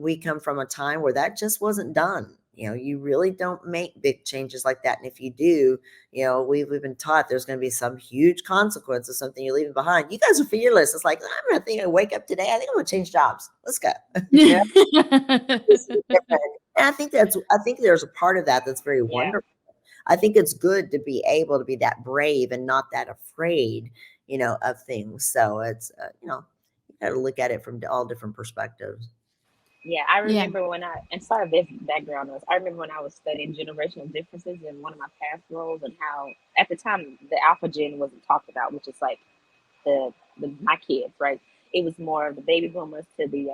we come from a time where that just wasn't done. You really don't make big changes like that. And if you do, we've been taught there's going to be some huge consequence of something you're leaving behind. You guys are fearless. It's like, I'm going to think I wake up today. I think I'm going to change jobs. Let's go. It's different. And I think there's a part of that that's very Yeah. wonderful. I think it's good to be able to be that brave and not that afraid, of things. So it's, you got to look at it from all different perspectives. Yeah, I Yeah. remember when and sorry if this background was, I remember when I was studying generational differences in one of my past roles, and how at the time the alpha gen wasn't talked about, which is like my kids, right? It was more of the baby boomers to the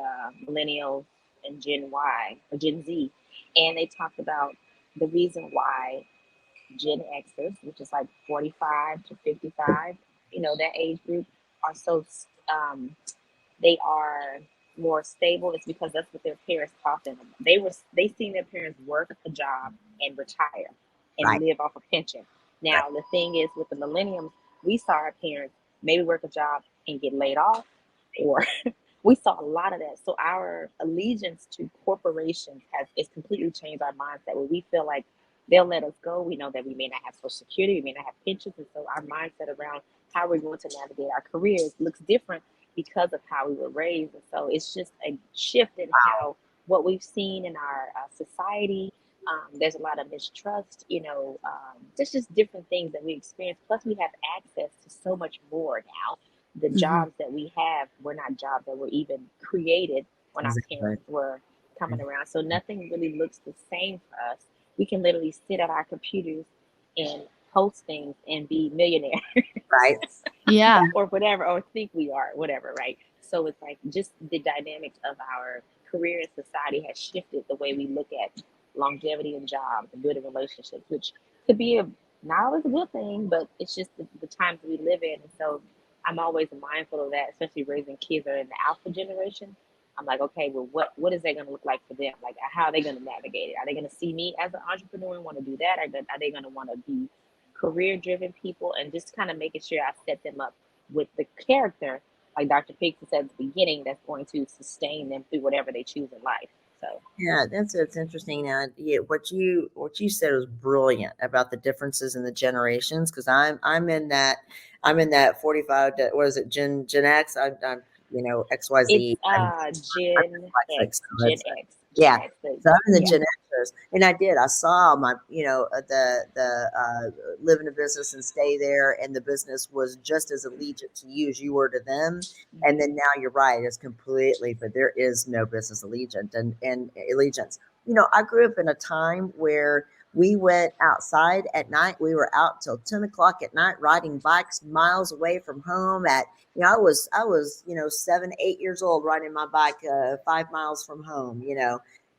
millennials and Gen Y or Gen Z, and they talked about the reason why Gen Xers, which is like 45 to 55, that age group, are so they are more stable. It's because that's what their parents taught them. They seen their parents work a job and retire and Right. live off a pension. Right. Now the thing is, with the millenniums, we saw our parents maybe work a job and get laid off, or we saw a lot of that. So our allegiance to corporations has is completely changed our mindset, where we feel like they'll let us go. We know that we may not have social security, we may not have pensions, and so our mindset around how we're going to navigate our careers looks different because of how we were raised. And so it's just a shift in how what we've seen in our society. There's a lot of mistrust, there's just different things that we experience. Plus, we have access to so much more now. The Mhm. jobs that we have were not jobs that were even created when our Exactly. parents were coming around. So nothing really looks the same for us. We can literally sit at our computers and post things and be millionaires Right. Yeah. or whatever, or think we are, whatever, right? So it's like just the dynamics of our career in society has shifted the way we look at longevity and jobs and building relationships, which could be not always a good thing, but it's just the times we live in. And so I'm always mindful of that, especially raising kids that are in the alpha generation. I'm like, okay, well, what is that going to look like for them? Like, how are they going to navigate it? Are they going to see me as an entrepreneur and want to do that? Are they going to want to be career driven people? And just kind of making sure I set them up with the character, like Dr. Pixie said at the beginning, that's going to sustain them through whatever they choose in life. So, Yeah, it's interesting. Yeah, what you said was brilliant about the differences in the generations, because I'm in that 45 to, what is it, Gen X. I'm it's XYZ. I'm Gen dyslexic, X, so Gen it's X, Gen yeah. X. So I'm in the Yeah. Gen Xers, and I saw my the live in a business and stay there, and the business was just as allegiant to you as you were to them. And then Mhm. now you're right, it's completely, but there is no business allegiance and allegiance. I grew up in a time where we went outside at night. We were out till 10 o'clock at night riding bikes miles away from home. I was 7, 8 years old riding my bike 5 miles from home.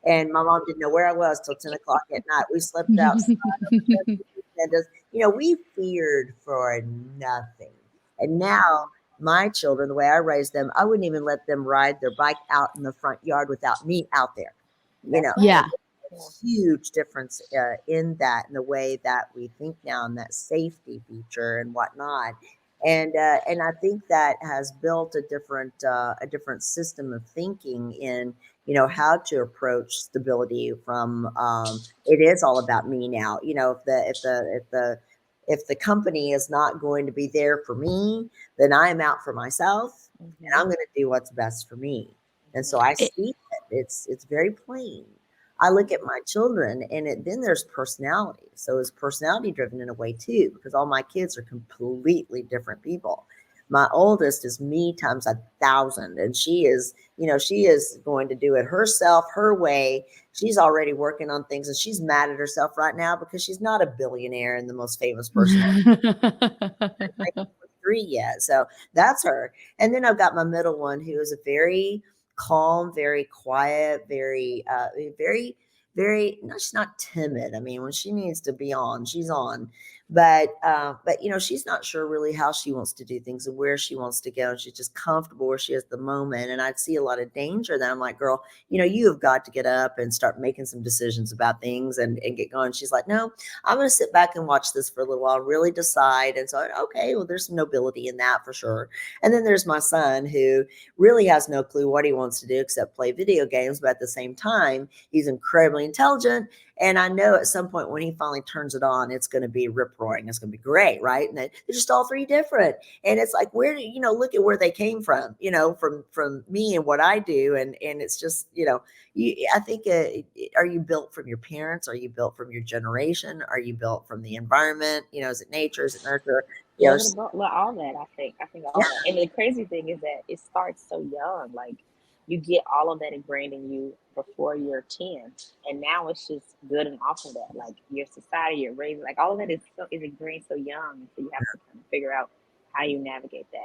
And my mom didn't know where I was till 10 o'clock at night. We slept outside on the fences. We feared for nothing. And now Mhm. my children, the way I raised them, I wouldn't even let them ride their bike out in the front yard without me out there. You That's know, right. Yeah. Yeah. huge difference in that, in the way that we think now, and that safety feature and whatnot. And I think that has built a different system of thinking in how to approach stability from it is all about me now. If the company is not going to be there for me, then I'm out for myself, and Mhm. I'm going to do what's best for me. And so Mhm. I see it. It's very plain. I look at my children, and then there's personality. So it's personality driven in a way too, because all my kids are completely different people. My oldest is me times 1,000, and she is going to do it herself, her way. She's already working on things, and she's mad at herself right now because she's not a billionaire and the most famous person three yet. So that's her. And then I've got my middle one, who is a very calm, very quiet, very, no, she's not timid. I mean, when she needs to be on, she's on. But she's not sure really how she wants to do things and where she wants to go, and she's just comfortable where she is at the moment. And I see a lot of danger there. I'm like, girl, you have got to get up and start making some decisions about things and get going. She's like, no, I'm going to sit back and watch this for a little while, really decide. And so, okay, well, there's some nobility in that for sure. And then there's my son, who really has no clue what he wants to do except play video games. But at the same time, he's incredibly intelligent. And I know at some point when he finally turns it on, it's going to be rip roaring. It's going to be great, right? And they're just all three different. And it's like, where do look at where they came from? From me and what I do, and it's just I think, are you built from your parents? Are you built from your generation? Are you built from the environment? Is it nature? Is it nurture? A little bit of both, well, all that. I think all Yeah, that. And the crazy thing is that it starts so young. Like you get all of that ingrained in you before you're 10, and now it's just good and off of that. Like your society, your race, like all of that is ingrained so young. So you have to kind of figure out how you navigate that.